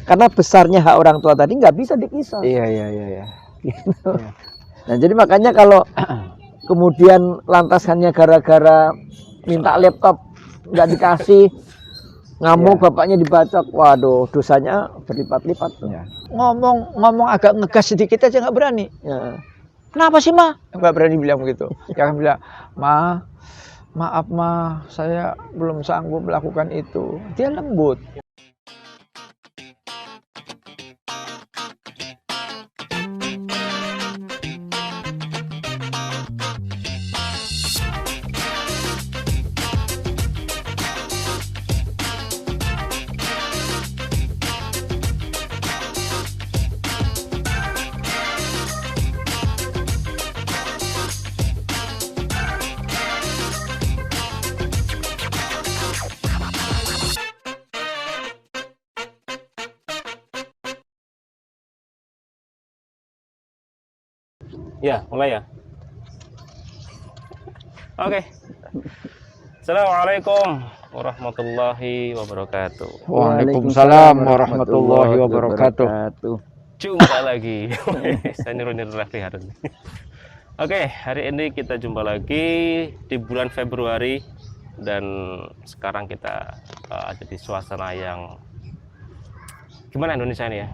Karena besarnya hak orang tua tadi nggak bisa dikisos. Iya. Gitu. Nah, jadi makanya kalau kemudian lantas hanya gara-gara minta laptop nggak dikasih, ngamuk, bapaknya dibacok, waduh, dosanya berlipat-lipat tuh. Ya. Ngomong agak ngegas sedikit aja nggak berani. Ya. Kenapa sih, Ma? Nggak berani bilang begitu. Dia akan bilang, Ma, maaf, Ma, saya belum sanggup melakukan itu. Dia lembut. Ya, mulai ya. Oke. Assalamualaikum warahmatullahi wabarakatuh. Waalaikumsalam warahmatullahi wabarakatuh. Jumpa lagi. Saya niru-niru Raffi Harun. Oke, hari ini kita jumpa lagi di bulan Februari dan sekarang kita ada di suasana yang gimana Indonesia ini ya?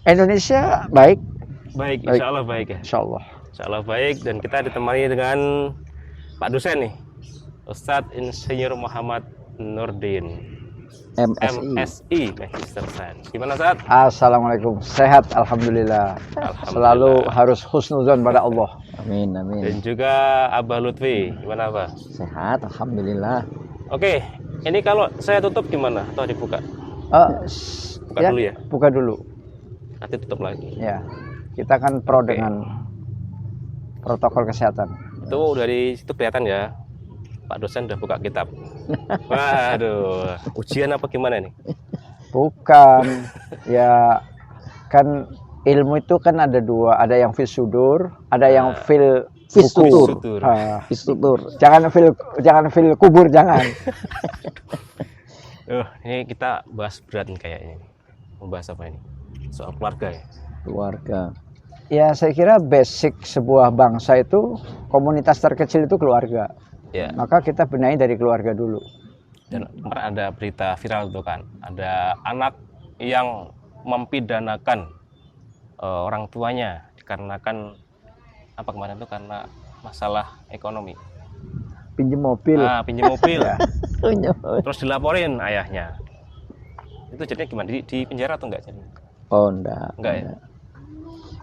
Indonesia baik. Baik, insya Allah baik ya. Insya Allah. Insya Allah baik, dan kita ditemani dengan Pak dosen nih, Ustadz Insinyur Muhammad Nurdin, MSI, Magister Sains. Gimana Ustadz? Assalamualaikum. Sehat, alhamdulillah. Selalu harus husnuzon pada Allah. Amin, amin. Dan juga Abah Lutfi, gimana Abah? Sehat, alhamdulillah. Oke, ini kalau saya tutup gimana? Atau dibuka? Buka dulu ya? Buka dulu. Nanti tutup lagi. Ya. Kita kan pro dengan protokol kesehatan. Itu dari situ kelihatan ya, Pak dosen udah buka kitab. Waduh, ujian apa gimana nih? Bukan. Ya, kan ilmu itu kan ada dua, ada yang fil sudur, ada yang fil Fisutur. Sutur. Fisutur. Jangan fil kubur, jangan. Ini kita bahas berat nih kayaknya. Membahas apa ini? Soal keluarga ya? Keluarga. Ya, saya kira basic sebuah bangsa itu, komunitas terkecil itu keluarga. Ya. Maka kita benahi dari keluarga dulu. Dan kemarin ada berita viral tuh kan, ada anak yang mempidanakan orang tuanya dikarenakan apa kemarin tuh, karena masalah ekonomi. Pinjem mobil. Pinjam mobil. Pinjem. Terus dilaporin ayahnya. Itu jadinya gimana? Di penjara atau enggak jadinya? Oh, enggak. Enggak ya?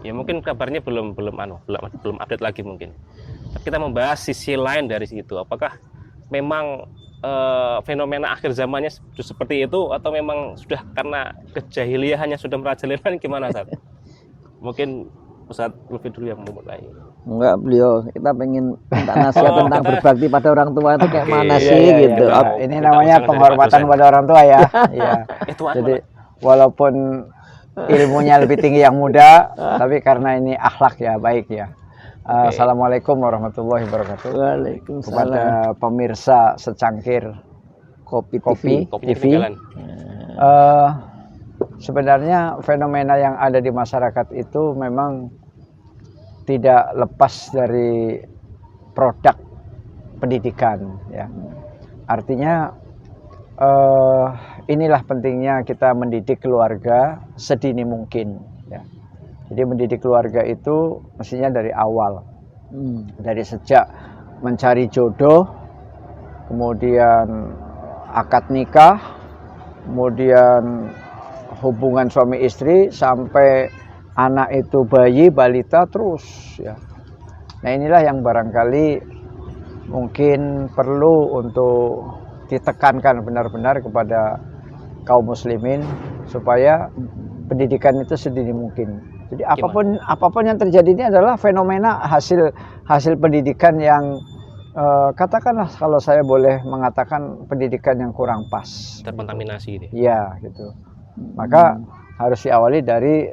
Ya mungkin kabarnya belum update lagi mungkin. Tapi kita membahas sisi lain dari situ. Apakah memang fenomena akhir zamannya seperti itu, atau memang sudah karena kejahiliahannya sudah merajalela, gimana Ustaz? Mungkin Ustaz Lutfi dulu yang memulai. Enggak, beliau kita pengen minta nasihat tentang berbakti pada orang tua itu kayak mana sih Iya, gitu. iya. Ini namanya penghormatan pada orang tua ya. Iya. Jadi walaupun ilmunya lebih tinggi yang muda, tapi karena ini akhlak ya, baik ya. Assalamualaikum warahmatullahi wabarakatuh. Waalaikumsalam. Kepada pemirsa secangkir Kopi TV. Sebenarnya fenomena yang ada di masyarakat itu memang tidak lepas dari produk pendidikan ya. Artinya inilah pentingnya kita mendidik keluarga sedini mungkin ya. Jadi mendidik keluarga itu mestinya dari awal. Dari sejak mencari jodoh, kemudian akad nikah, kemudian hubungan suami istri, sampai anak itu bayi, balita, terus ya. Nah, inilah yang barangkali mungkin perlu untuk ditekankan benar-benar kepada kaum muslimin supaya pendidikan itu sedini mungkin. Jadi apapun yang terjadi ini adalah fenomena hasil pendidikan yang katakanlah, kalau saya boleh mengatakan, pendidikan yang kurang pas. Terkontaminasi gitu. Iya, gitu. Maka harus diawali dari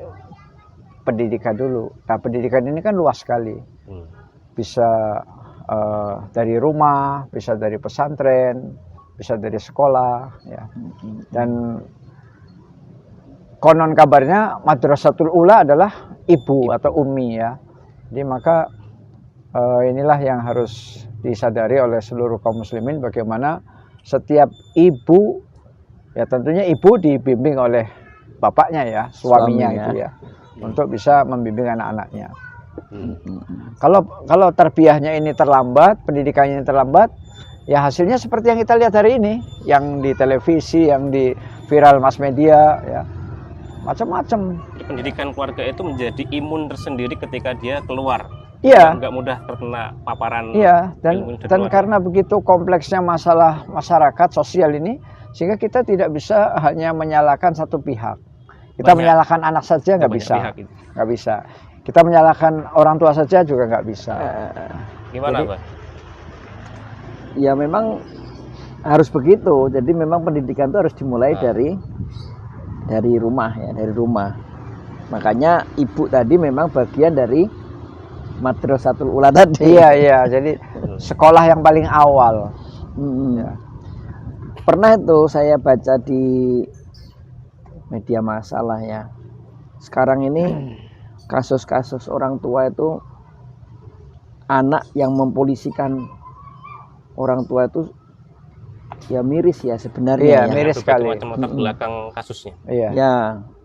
pendidikan dulu. Nah, pendidikan ini kan luas sekali. Bisa dari rumah, bisa dari pesantren, bisa dari sekolah ya. Dan konon kabarnya Madrasatul Ula adalah ibu atau umi ya. Jadi maka inilah yang harus disadari oleh seluruh kaum muslimin, bagaimana setiap ibu ya tentunya ibu dibimbing oleh bapaknya ya, suaminya itu ya, untuk bisa membimbing anak-anaknya. Kalau tarbiyahnya ini terlambat, pendidikannya ini terlambat, ya hasilnya seperti yang kita lihat hari ini, yang di televisi, yang di viral mass media ya, macam-macam. Pendidikan keluarga itu menjadi imun tersendiri ketika dia keluar. Iya. Nggak mudah terkena paparan. Iya, ilmu dari dan luar. karena begitu kompleksnya masalah masyarakat sosial ini, sehingga kita tidak bisa hanya menyalahkan satu pihak. Kita Banyak. menyalahkan anak saja nggak Banyak bisa, pihak itu. nggak bisa. Kita menyalahkan orang tua saja juga nggak bisa. Gimana, Jadi- Pak? Ya memang harus begitu. Jadi memang pendidikan itu harus dimulai dari rumah ya, dari rumah. Makanya ibu tadi memang bagian dari Madrasatul Ula tadi. Iya, iya. Jadi sekolah yang paling awal. Ya. Pernah itu saya baca di media masalah ya. Sekarang ini kasus-kasus orang tua itu anak yang mempolisikan orang tua itu ya miris ya sebenarnya. Iya, ya. miris Beberapa sekali. macam latar belakang kasusnya. Iya. Ya,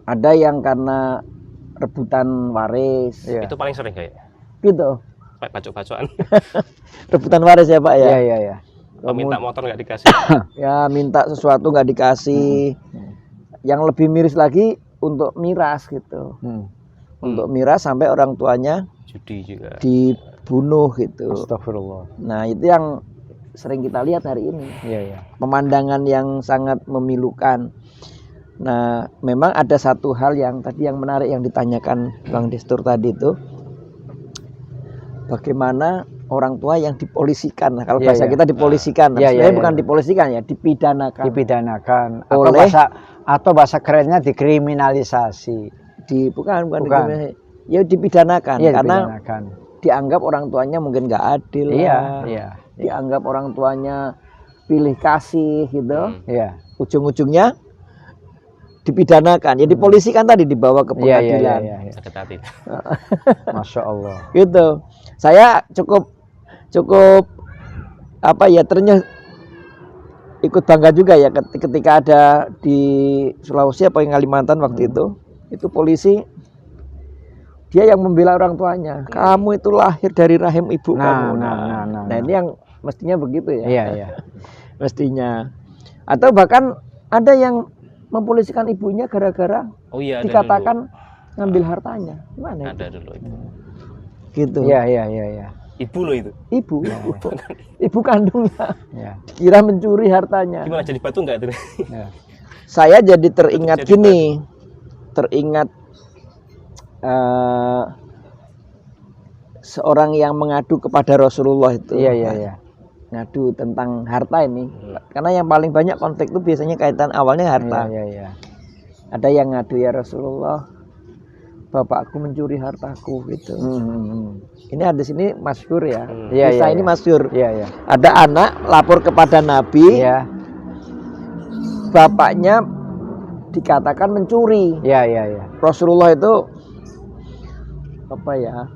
ada yang karena rebutan waris, Iya. Itu paling sering kayak gitu. Pak bacok-bacokan. Rebutan waris ya Pak ya. Iya, iya, iya. Minta motor nggak dikasih. Ya minta sesuatu nggak dikasih. Yang lebih miris lagi untuk miras gitu. Untuk miras sampai orang tuanya Judi juga. dibunuh gitu. Astagfirullah. Nah itu yang sering kita lihat hari ini. Iya, iya. Pemandangan yang sangat memilukan. Nah memang ada satu hal yang tadi yang menarik yang ditanyakan Bang Destur tadi itu, bagaimana orang tua yang dipolisikan. Nah, kalau Iya, bahasa iya. kita dipolisikan. Nah, Iya, iya, sebenarnya iya. bukan dipolisikan ya, dipidanakan. Dipidanakan Oleh- atau bahasa kerennya dikriminalisasi. Bukan Bukan. dikriminalisasi. Ya dipidanakan Iya, karena dipidanakan. dianggap orang tuanya mungkin nggak adil. Iya, lah. iya. Dianggap orang tuanya pilih kasih gitu. Iya. Ujung-ujungnya dipidanakan. Ya dipolisikan tadi dibawa ke Iya, iya, pengadilan. iya, iya. Sakit hati. Masya Allah. Gitu. Saya cukup apa ya ternyata ikut bangga juga ya ketika ada di Sulawesi apa yang Kalimantan waktu itu polisi dia yang membela orang tuanya. Kamu itu lahir dari rahim ibu kamu. Nah, ini yang mestinya begitu ya. Iya, iya. Mestinya. Atau bahkan ada yang mempolisikan ibunya gara-gara Oh iya, ada dikatakan ngambil hartanya. Gimana dulu. itu? Ada dulu itu. Gitu. Iya, iya, iya, iya. Ibu loh itu. Ibu kandungnya Iya. kira mencuri hartanya. Gimana, jadi batu nggak itu? Iya. Saya jadi teringat Jadi gini, teringat seorang yang mengadu kepada Rasulullah itu. Iya, iya, iya. Ngadu tentang harta ini, karena yang paling banyak konflik itu biasanya kaitan awalnya harta. Iya, iya. Ada yang ngadu, ya Rasulullah, bapakku mencuri hartaku gitu. Ini ada sini masyhur ya. Iya, Kisah iya, ini iya. masyhur. Iya, iya. Ada anak lapor kepada Nabi, Iya. bapaknya dikatakan mencuri. Iya, iya, iya. Rasulullah itu apa ya?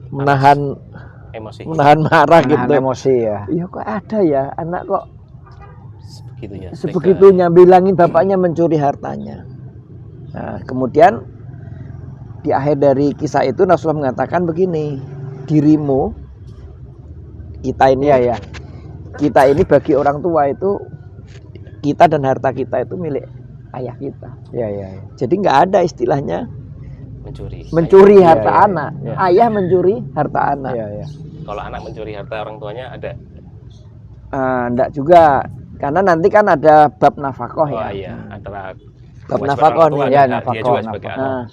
Menahan Emosi. marah Menahan gitu. emosi ya. Iya kok ada ya anak kok Begitu ya. sebegitunya bilangin bapaknya mencuri hartanya. Nah, kemudian di akhir dari kisah itu Rasulullah mengatakan begini, dirimu kita ini Iya, iya. kita ini bagi orang tua itu kita dan harta kita itu milik ayah kita. Iya, iya, iya. Jadi nggak ada istilahnya Mencuri. Iya, harta iya, anak. iya. Ayah mencuri harta anak. Iya, iya. Kalau anak mencuri harta orang tuanya ada. Enggak juga, karena nanti kan ada bab nafkah Oh ya. iya, antara Bab kewajiban nafkah orang tua nih. Ya, dan nafkah, dia juga sebagai nafkah. anak. Nah,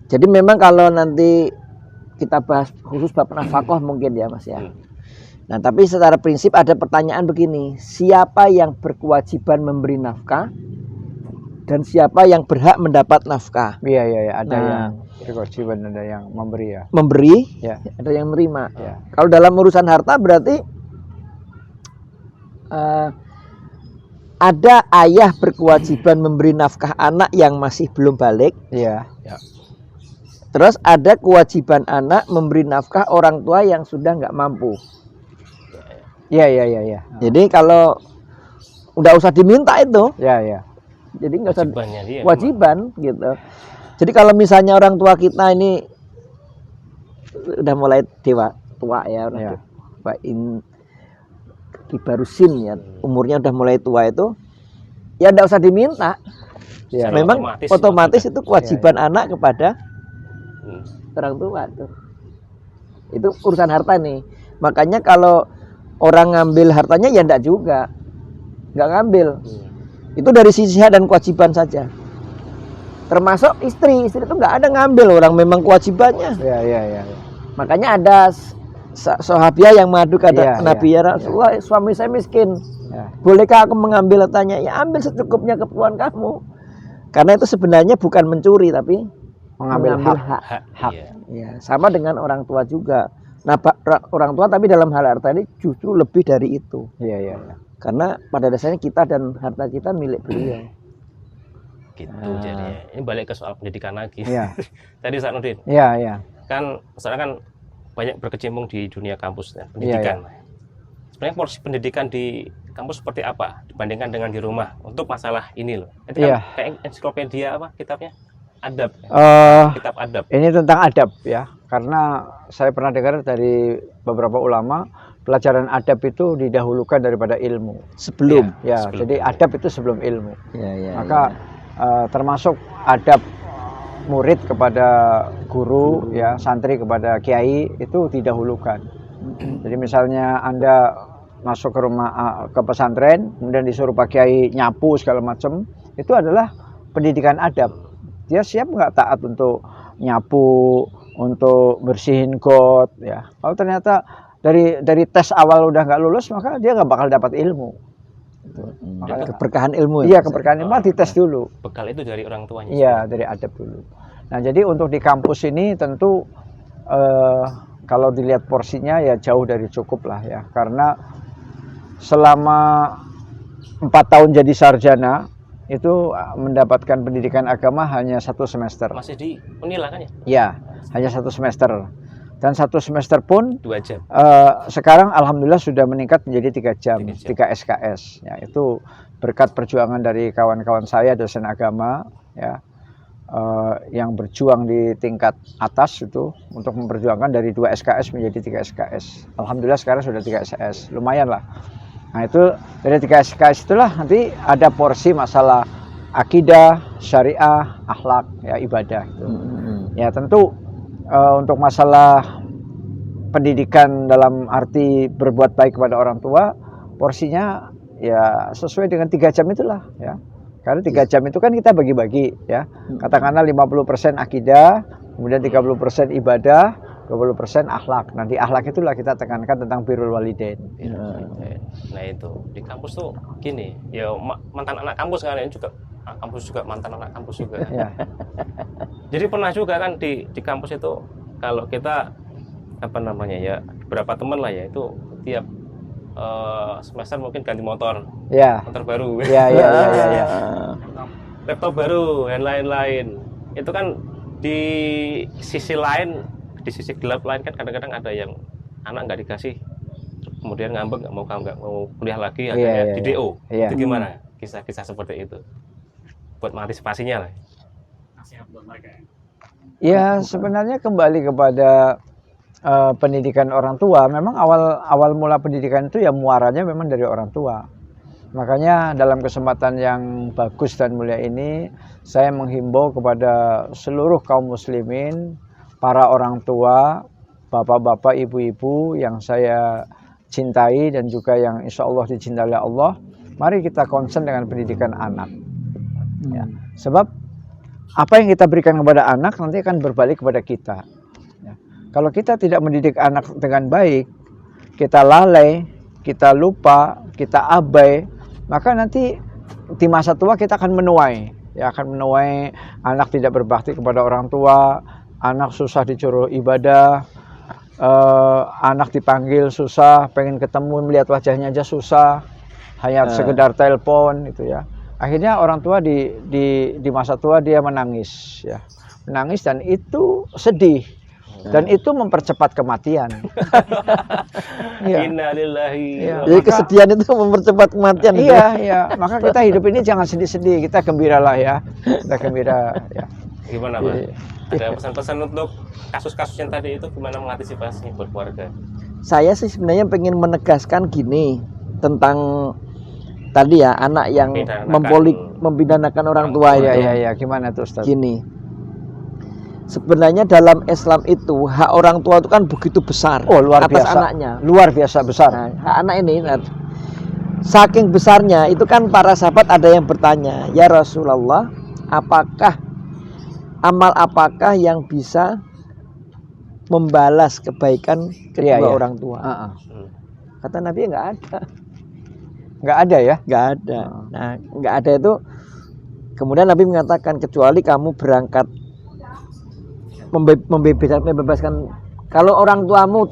jadi memang kalau nanti kita bahas khusus bab nafkah mungkin ya Mas ya. Nah, tapi secara prinsip ada pertanyaan begini, siapa yang berkewajiban memberi nafkah dan siapa yang berhak mendapat nafkah? Iya, iya, iya. Ada Nah. yang berkewajiban, ada yang memberi ya. Memberi, Ya. ada yang menerima. Ya. Kalau dalam urusan harta berarti ada ayah berkewajiban memberi nafkah anak yang masih belum balik. Iya. Terus ada kewajiban anak memberi nafkah orang tua yang sudah nggak mampu. Iya. Jadi kalau udah usah diminta itu. Iya. Jadi nggak usah Kewajibannya dia. kewajiban gitu. Jadi kalau misalnya orang tua kita ini udah mulai tua ya, Iya. kibarusin ya, umurnya udah mulai tua itu, ya nggak usah diminta. Iya. Memang otomatis itu kewajiban anak kepada orang tua tuh. Itu urusan harta nih. Makanya kalau orang ngambil hartanya ya enggak juga. Enggak ngambil. Itu dari sisi hak dan kewajiban saja. Termasuk istri itu enggak ada ngambil, orang memang kewajibannya. Iya. Makanya ada sahabiah yang mengadu kata Iya, Nabi, ya Rasulullah, suami saya miskin. Ya. Bolehkah aku mengambil hartanya? Ya ambil secukupnya keperluan kamu. Karena itu sebenarnya bukan mencuri tapi Mengambil hak. Hak. Ya, sama dengan orang tua juga. Nah, orang tua tapi dalam hal harta ini justru lebih dari itu. Iya. Karena pada dasarnya kita dan harta kita milik beliau. Gitu jadinya. Ini balik ke soal pendidikan lagi. Iya. Tadi Sanuddin, Iya. kan misalnya kan banyak berkecimpung di dunia kampus ya, pendidikan. Sebenarnya porsi pendidikan di kampus seperti apa dibandingkan dengan di rumah untuk masalah ini loh. Itu kan kayak ensiklopedia apa kitabnya? Adab. Kitab adab. Ini tentang adab ya. Karena saya pernah dengar dari beberapa ulama, pelajaran adab itu didahulukan daripada ilmu. Sebelum. Jadi adab itu sebelum ilmu. Ya. Maka termasuk adab murid kepada guru, ya, santri kepada kiai itu didahulukan. Jadi misalnya Anda masuk ke rumah ke pesantren, kemudian disuruh Pak Kiai nyapu segala macam, itu adalah pendidikan adab. Dia siap nggak taat untuk nyapu, untuk bersihin got, ya. Kalau ternyata dari tes awal udah nggak lulus, maka dia nggak bakal dapat ilmu. Makanya Keberkahan ilmu. Iya, keberkahan ilmu dites dulu. Bekal itu dari orang tuanya. Iya, dari adab dulu. Nah, jadi untuk di kampus ini tentu kalau dilihat porsinya ya jauh dari cukup lah ya. Karena selama 4 tahun jadi sarjana itu mendapatkan pendidikan agama hanya 1 semester. Masih di Unila kan ya? Ya, hanya 1 semester. Dan 1 semester pun 2 jam. sekarang alhamdulillah sudah meningkat menjadi 3 jam, 3 jam. 3 SKS. Ya, itu berkat perjuangan dari kawan-kawan saya dosen agama, ya, yang berjuang di tingkat atas itu untuk memperjuangkan dari 2 SKS menjadi 3 SKS. Alhamdulillah sekarang sudah 3 SKS, lumayan lah. Nah itu dari 3 SKS itulah nanti ada porsi masalah akidah, syariah, akhlak, ya, ibadah itu. Ya tentu untuk masalah pendidikan dalam arti berbuat baik kepada orang tua, porsinya ya sesuai dengan 3 jam itulah ya. Karena 3 jam itu kan kita bagi-bagi ya. Katakanlah 50% akidah, kemudian 30% ibadah, 20% akhlak. Nah di akhlak itulah kita tekankan tentang birrul walidain. Nah itu di kampus tuh gini, ya mantan anak kampus kan ini juga kampus juga mantan anak kampus juga. Ya. Jadi pernah juga kan di kampus itu kalau kita apa namanya ya beberapa teman lah ya itu tiap semester mungkin ganti motor baru, ya. laptop baru dan lain-lain. Itu kan di sisi lain, di sisi gelap lain kan kadang-kadang ada yang anak nggak dikasih, kemudian ngambek nggak mau kuliah lagi, akhirnya di DO. Itu gimana kisah-kisah seperti itu buat mengantisipasinya lah? Ya sebenarnya kembali kepada pendidikan orang tua. Memang awal mula pendidikan itu ya muaranya memang dari orang tua. Makanya dalam kesempatan yang bagus dan mulia ini saya menghimbau kepada seluruh kaum muslimin, para orang tua, bapak-bapak, ibu-ibu yang saya cintai dan juga yang insya Allah dicintai oleh Allah, mari kita concern dengan pendidikan anak. Ya. Sebab apa yang kita berikan kepada anak nanti akan berbalik kepada kita. Ya. Kalau kita tidak mendidik anak dengan baik, kita lalai, kita lupa, kita abai, maka nanti di masa tua kita akan menuai. Ya, akan menuai anak tidak berbakti kepada orang tua, anak susah disuruh ibadah, anak dipanggil susah, pengen ketemu melihat wajahnya aja susah, hanya sekedar telepon gitu ya. Akhirnya orang tua di masa tua dia menangis ya. Menangis dan itu sedih. Dan itu mempercepat kematian. Iya. Innalillahi. Iya. Jadi kesedihan itu mempercepat kematian. Iya, iya. Maka kita hidup ini jangan sedih-sedih, kita gembiralah ya. Kita gembira ya. Gimana, Pak? Ada pesan-pesan untuk kasus-kasus yang tadi itu gimana mengantisipasinya buat keluarga? Saya sih sebenarnya pengen menegaskan gini tentang tadi ya, anak yang membidanakan orang tua Iya, itu. iya, iya. Gimana tuh, Ustaz? Gini, sebenarnya dalam Islam itu hak orang tua itu kan begitu besar. Oh, luar atas biasa. anaknya. Luar biasa besar. Nah, hak anak ini, saking besarnya itu kan para sahabat ada yang bertanya, ya Rasulullah, apakah yang bisa membalas kebaikan kedua Iya, iya. orang tua? Kata Nabi nggak ada. Nggak ada ya? Nggak ada. Nah, nggak ada itu. Kemudian Nabi mengatakan kecuali kamu berangkat membebaskan. Kalau orang tuamu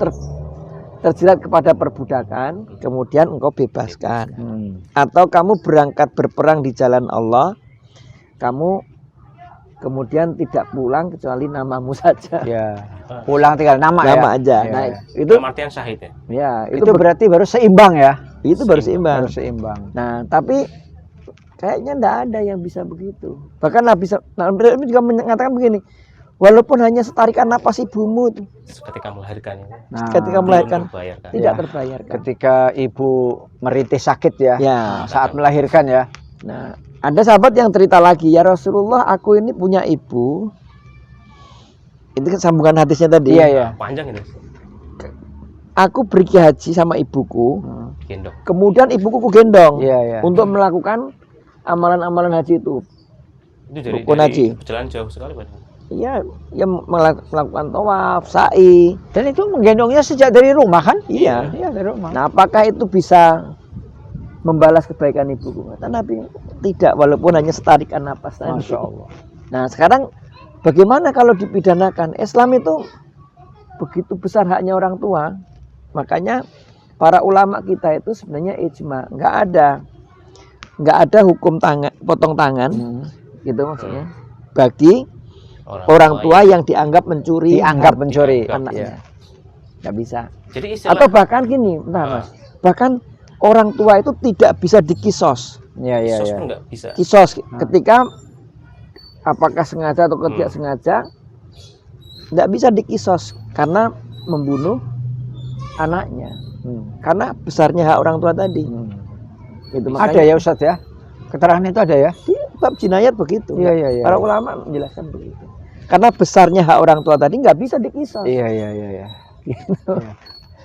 terjerat kepada perbudakan, kemudian engkau bebaskan. Atau kamu berangkat berperang di jalan Allah, kamu kemudian tidak pulang kecuali namamu saja. Ya. Pulang tinggal nama aja. Ya. Nah, Itu itu artian syahid ya? ya, itu berarti baru seimbang ya? itu baru seimbang. Baru seimbang. Nah, tapi kayaknya enggak ada yang bisa begitu. Bahkan Nabi juga mengatakan begini, walaupun hanya setarikan napas ibumu itu, Ketika melahirkan ini. Nah, ketika melahirkan Terbayarkan. tidak Ya. terbayarkan. ketika ibu merintih sakit ya, Ya. saat melahirkan ya. Nah, ada sahabat yang cerita lagi, ya Rasulullah, aku ini punya ibu. Itu kan sambungan hadisnya tadi. Iya, iya. Panjang ini. Aku pergi haji sama ibuku, Gendong. kemudian ibuku ku gendong Iya, iya. untuk melakukan amalan-amalan haji itu. Itu dari Rukun haji. perjalanan jauh sekali, Pak. Iya, ya melakukan tawaf, sa'i. Dan itu menggendongnya sejak dari rumah kan? Iya. Iya, dari rumah. Nah, apakah itu bisa membalas kebaikan ibuku? Kata Nabi, tidak, walaupun hanya setarikan napas tadi. Masya Allah. Nah, sekarang bagaimana kalau dipidanakan? Islam itu begitu besar haknya orang tua. Makanya para ulama kita itu sebenarnya ijma, nggak ada hukum potong tangan, gitu maksudnya, bagi orang tua yang dianggap mencuri, mencuri anaknya. Nggak bisa. Jadi istilah Atau bahkan gini, bentar Mas, bahkan orang tua itu tidak bisa dikisos. Iya, iya, kisos iya. pun nggak bisa. Kisos ketika apakah sengaja atau tidak sengaja, tidak bisa dikisos karena membunuh anaknya. Karena besarnya hak orang tua tadi. Itu Ada ya Ustadz ya? Keterangan itu ada ya? di bab jinayat begitu. Iya, iya, iya. Para ulama menjelaskan begitu. Karena besarnya hak orang tua tadi nggak bisa dikisos. Iya, iya, iya, iya. Gitu.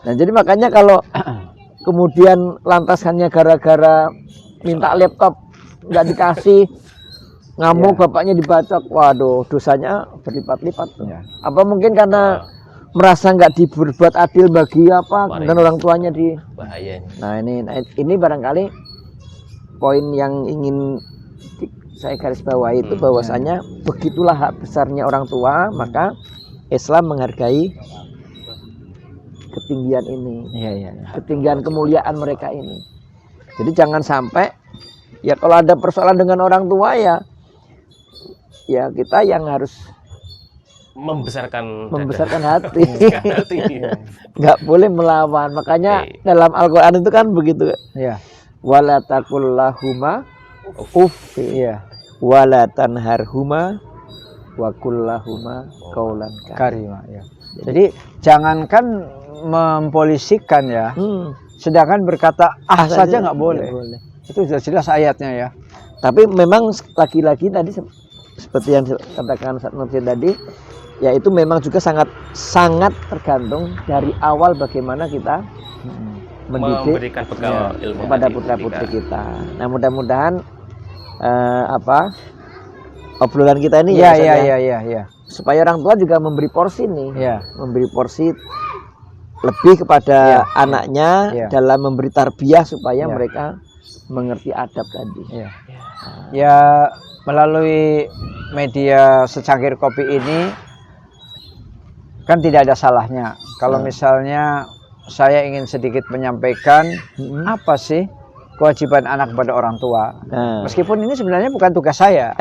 Nah, jadi makanya kalau kemudian lantas hanya gara-gara minta laptop nggak dikasih, ngamuk bapaknya dibacok, waduh, dosanya berlipat-lipat tuh. Iya. Apa mungkin karena merasa nggak diberbuat adil bagi apa dan orang tuanya di. Bahaya ini. Nah, ini barangkali poin yang ingin saya garis bawahi itu bahwasanya begitulah hak besarnya orang tua, maka Islam menghargai ketinggian ini, Iya, iya. ketinggian kemuliaan mereka ini. Jadi jangan sampai ya kalau ada persoalan dengan orang tua ya kita yang harus Membesarkan hati, hati. nggak boleh melawan. Makanya dalam Al-Quran itu kan begitu, Iya. wala taqul lahuma uffi, Iya. wala tanharhuma wa qul lahuma qaulan karim. Karima ya. Jadi jangankan mempolisikan ya. Sedangkan berkata saja nggak boleh. Itu sudah jelas ayatnya ya. Tapi memang lagi-lagi tadi seperti yang katakan Ustaz Nursi tadi, yaitu memang juga sangat tergantung dari awal bagaimana kita Memberikan bekal ilmu kepada tadi, putra-putri kita. Nah, mudah-mudahan obrolan kita ini Iya, Ustaz, iya. supaya orang tua juga memberi porsi nih, Iya. memberi porsi lebih kepada anaknya dalam memberi tarbiyah supaya mereka mengerti adab tadi. Iya. Ya, melalui media secangkir kopi ini kan tidak ada salahnya kalau misalnya saya ingin sedikit menyampaikan apa sih kewajiban anak kepada orang tua. Nah. Meskipun ini sebenarnya bukan tugas saya,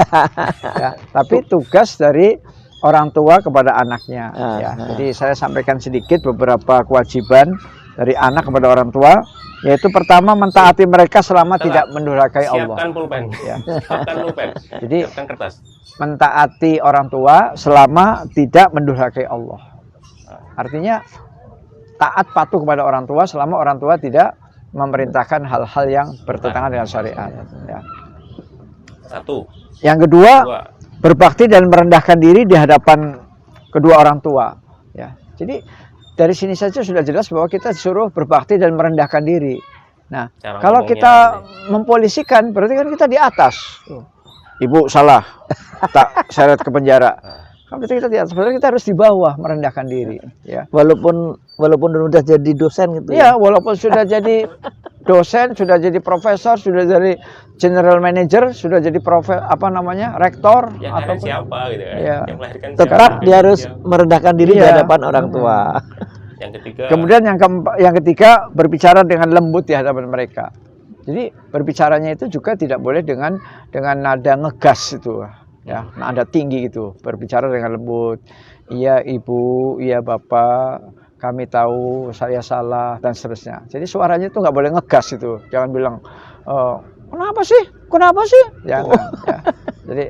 ya, tapi tugas dari orang tua kepada anaknya. Ya. Jadi saya sampaikan sedikit beberapa kewajiban dari anak kepada orang tua, yaitu pertama mentaati mereka selama tidak mendurhakai Allah. Siapkan pulpen. Ya. Siapkan pulpen. Jadi siapkan kertas. mentaati orang tua selama tidak mendurhakai Allah. Artinya taat patuh kepada orang tua selama orang tua tidak memerintahkan hal-hal yang bertentangan dengan syariat. Ya. Satu. Yang kedua, Dua. berbakti dan merendahkan diri di hadapan kedua orang tua. Ya. Jadi dari sini saja sudah jelas bahwa kita disuruh berbakti dan merendahkan diri. Nah, Cara kalau ngomongnya kita mempolisikan, berarti kan kita di atas. Ibu salah, tak seret ke penjara. Kan berarti kita di atas, berarti kita harus di bawah merendahkan diri. Ya. Walaupun udah jadi dosen gitu Ya, walaupun sudah jadi dosen, sudah jadi profesor, sudah jadi general manager, sudah jadi rektor, Yang atau lain siapa gitu kan? Ya. Yang melahirkan tetap siapa? dia harus Siapa? merendahkan diri di Iya. hadapan orang tua. Yang ketiga. Kemudian yang ketiga, berbicara dengan lembut di hadapan mereka. Jadi berbicaranya itu juga tidak boleh dengan nada ngegas itu, ya, nada tinggi gitu. Berbicara dengan lembut. Iya ibu, iya bapak, kami tahu saya salah dan seterusnya. Jadi suaranya itu nggak boleh ngegas itu. Jangan bilang kenapa sih? Jangan. Ya. Jadi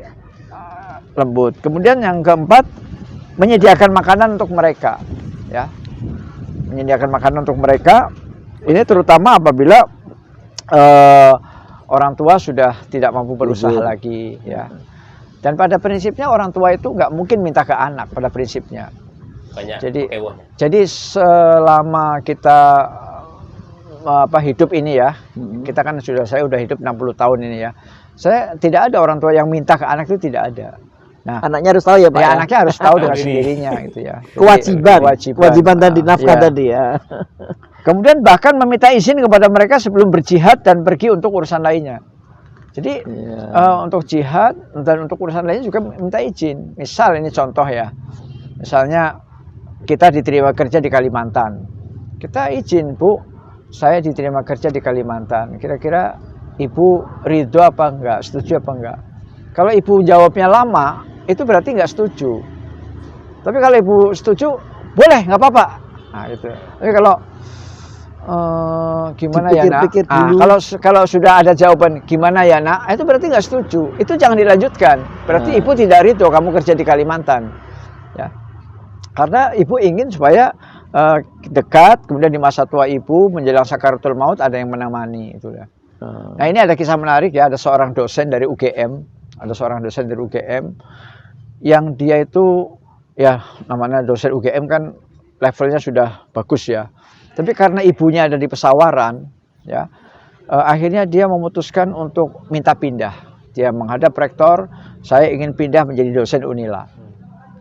lembut. Kemudian yang keempat, menyediakan makanan untuk mereka. Ya. Menyediakan makanan untuk mereka. Ini terutama apabila orang tua sudah tidak mampu berusaha lagi, ya. Dan pada prinsipnya orang tua itu nggak mungkin minta ke anak pada prinsipnya. Banyak kewahnya. Jadi selama kita hidup ini ya, kita kan saya udah hidup 60 tahun ini ya. Saya tidak ada orang tua yang minta ke anak, itu tidak ada. Nah, Anaknya harus tahu ya Pak. ya Ya? anaknya harus tahu dengan sendirinya gitu ya. Jadi, Kewajiban tadi, nafkah ya. tadi ya. Kemudian bahkan meminta izin kepada mereka sebelum berjihad dan pergi untuk urusan lainnya. Jadi untuk jihad dan untuk urusan lainnya juga minta izin. Misal ini contoh ya. Misalnya kita diterima kerja di Kalimantan. Kita izin, Bu, saya diterima kerja di Kalimantan. Kira-kira Ibu ridho apa enggak? Setuju apa enggak? Kalau Ibu jawabnya lama, itu berarti enggak setuju. Tapi kalau Ibu setuju, boleh, nggak apa-apa. Nah, itu. Tapi kalau gimana ya nak? Kalau sudah ada jawaban gimana ya nak, itu berarti nggak setuju. Itu jangan dilanjutkan. Berarti ibu tidak ridho kamu kerja di Kalimantan. Ya. Karena ibu ingin supaya dekat, kemudian di masa tua ibu menjelang sakaratul maut ada yang menemani itu ya. Nah ini ada kisah menarik ya. Ada seorang dosen dari UGM, yang dia itu ya namanya dosen UGM kan levelnya sudah bagus ya. Tapi karena ibunya ada di Pesawaran, ya, akhirnya dia memutuskan untuk minta pindah. Dia menghadap rektor, saya ingin pindah menjadi dosen Unila.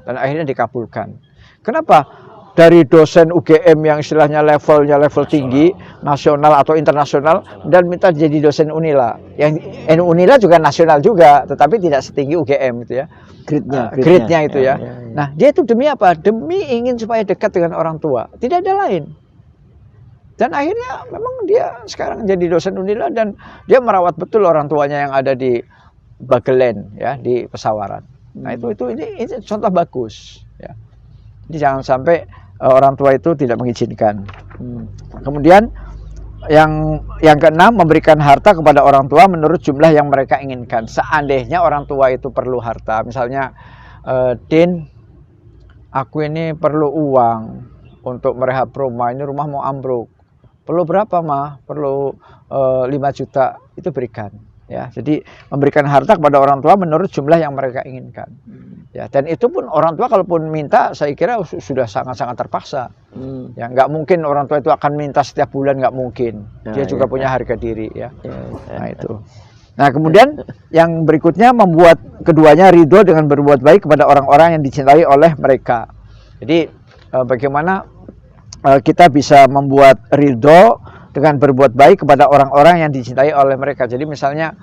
Dan akhirnya dikabulkan. Kenapa? Dari dosen UGM yang istilahnya levelnya level tinggi, nasional atau internasional, dan minta jadi dosen Unila. Yang Unila juga nasional juga, tetapi tidak setinggi UGM gitu ya. Grade-nya itu ya. Nah, dia itu demi apa? Demi ingin supaya dekat dengan orang tua. Tidak ada lain. Dan akhirnya memang dia sekarang jadi dosen Unila dan dia merawat betul orang tuanya yang ada di Bagelen ya, di Pesawaran. Nah, ini contoh bagus ya. Jadi jangan sampai orang tua itu tidak mengizinkan. Kemudian yang keenam, memberikan harta kepada orang tua menurut jumlah yang mereka inginkan. Seandainya orang tua itu perlu harta, misalnya Din, aku ini perlu uang untuk merehab rumah, ini rumah mau ambruk. Perlu berapa mah? Perlu 5 juta, itu berikan. Ya, jadi memberikan harta kepada orang tua menurut jumlah yang mereka inginkan. Ya, dan itu pun orang tua kalaupun minta, saya kira sudah sangat-sangat terpaksa. Ya, nggak mungkin orang tua itu akan minta setiap bulan, nggak mungkin. Dia juga punya harga diri. Ya. Nah itu. Nah kemudian yang berikutnya, membuat keduanya ridho dengan berbuat baik kepada orang-orang yang dicintai oleh mereka. Jadi bagaimana kita bisa membuat ridho dengan berbuat baik kepada orang-orang yang dicintai oleh mereka. Jadi misalnya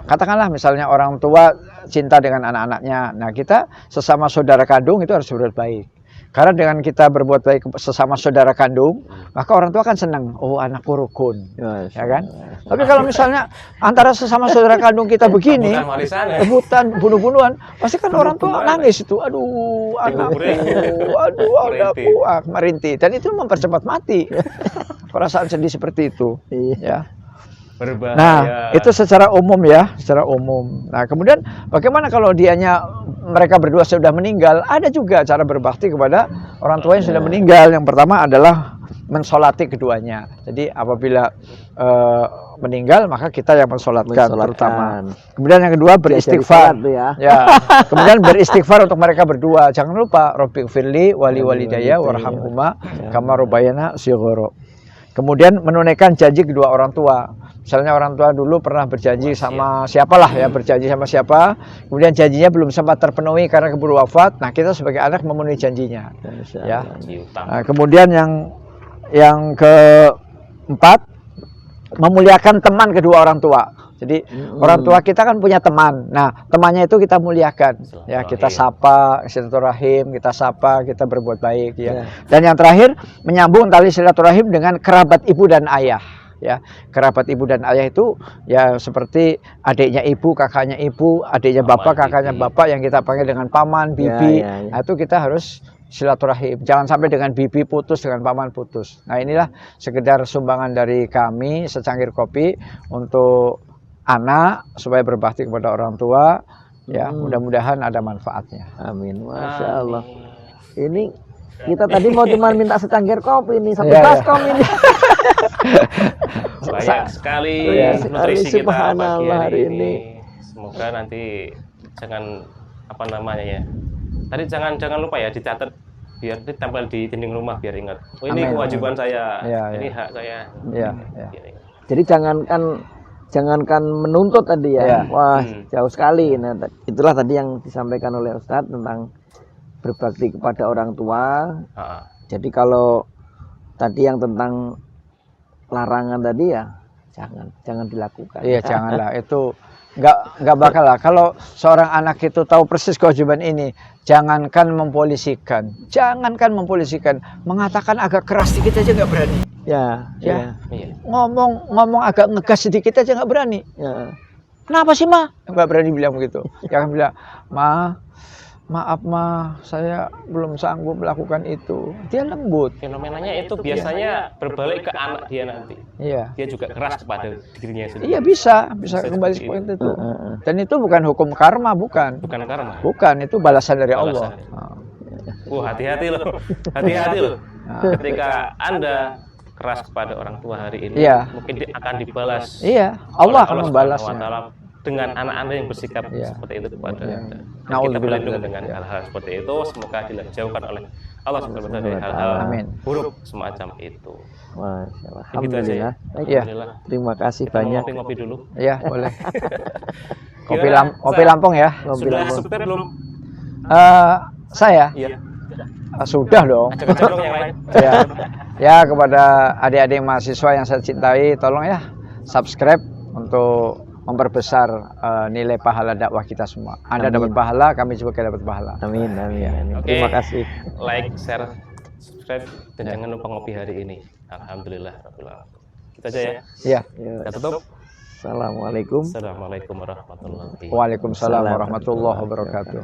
katakanlah misalnya orang tua cinta dengan anak-anaknya. Nah kita sesama saudara kandung itu harus berbuat baik. Karena dengan kita berbuat baik sesama saudara kandung, maka orang tua kan senang. Oh, anakku rukun, ya kan? Tapi kalau misalnya antara sesama saudara kandung kita begini, Bukan warisan ya. rebutan, bunuh-bunuhan, pasti kan orang tua nangis itu. Aduh, anakku, aduh, anakku, merintih. Dan itu mempercepat mati. Perasaan sedih seperti itu, ya. Berbahaya. Nah, itu secara umum ya, secara umum. Nah, kemudian bagaimana kalau mereka berdua sudah meninggal? Ada juga cara berbakti kepada orang tua yang sudah meninggal. Yang pertama adalah mensolati keduanya. Jadi apabila meninggal, maka kita yang mensolatkan terutama. Kemudian yang kedua beristighfar. Ya. Kemudian beristighfar untuk mereka berdua. Jangan lupa Rabbighfirli wali walidayya warhamhuma kama rabbayana shighara. Kemudian menunaikan janji kedua orang tua. Misalnya orang tua dulu pernah berjanji sama siapalah ya, berjanji sama siapa, kemudian janjinya belum sempat terpenuhi karena keburu wafat. Nah, kita sebagai anak memenuhi janjinya. Ya. Nah, kemudian yang keempat, memuliakan teman kedua orang tua. Jadi orang tua kita kan punya teman. Nah, temannya itu kita muliakan. Ya, kita sapa, silaturahim, kita sapa, kita berbuat baik ya. Dan yang terakhir, menyambung tali silaturahim dengan kerabat ibu dan ayah. Ya, kerabat ibu dan ayah itu ya seperti adiknya ibu, kakaknya ibu, adiknya bapak, kakaknya bapak yang kita panggil dengan paman, bibi. Nah, itu kita harus silaturahim. Jangan sampai dengan bibi putus, dengan paman putus. Nah, inilah sekedar sumbangan dari kami secangkir kopi untuk anak supaya berbakti kepada orang tua. Ya, mudah-mudahan ada manfaatnya. Amin. Masya Allah. Ini kita tadi mau cuma minta secangkir kopi ini, satu baskom ini. Banyak sekali nutrisi kita pagi hari ini. Semoga nanti jangan apa namanya ya. Tadi jangan lupa ya dicatat biar ditempel di dinding rumah biar ingat. Oh, ini kewajiban saya. Ini hak saya. Jadi jangankan menuntut tadi ya. Wah, jauh sekali. Nah, itulah tadi yang disampaikan oleh Ustadz tentang berbakti kepada orang tua. Jadi kalau tadi yang tentang larangan tadi ya jangan dilakukan. Iya, janganlah. Itu nggak bakal lah. Kalau seorang anak itu tahu persis kewajiban ini, jangankan mempolisikan, mengatakan agak keras sedikit aja nggak berani. Ya. Ngomong agak ngegas sedikit aja nggak berani. Ya. Kenapa sih, Ma? Nggak berani bilang begitu. Jangan bilang, maaf Ma, saya belum sanggup melakukan itu. Dia lembut. Fenomenanya itu biasanya berbalik ke anak dia nanti. Iya. Dia juga keras kepada dirinya sendiri. Iya, bisa kembali seperti itu. Dan itu bukan hukum karma, bukan. Bukan karma. Bukan, itu balasan dari Allah. Hati-hati loh. Hati-hati loh. Ketika Anda keras kepada orang tua hari ini, mungkin akan dibalas. Iya, Allah akan membalasnya. Dengan anak Anda yang bersikap seperti itu kepada Anda. Kita berlindung dengan hal-hal seperti itu. Semoga dijauhkan oleh Allah SWT dari hal-hal buruk semacam itu. Masya Allah. Gitu aja ya. Alhamdulillah. Terima kasih kita banyak. Ngopi-ngopi dulu. Iya, boleh. Kopi Lampung ya. Sudah subscribe belum? Saya? Iya. Sudah dong. Ajak-ajak dong yang lain. Ya, kepada adik-adik mahasiswa yang saya cintai, tolong ya subscribe untuk memperbesar nilai pahala dakwah kita semua. Anda dapat pahala, kami juga dapat pahala. Amin. Okay. Terima kasih. Like, share, subscribe, dan jangan lupa ngopi hari ini. Alhamdulillah. Kita aja ya. Iya. Kita tutup. Assalamualaikum. Assalamualaikum warahmatullahi wabarakatuh. Waalaikumsalam warahmatullahi wabarakatuh.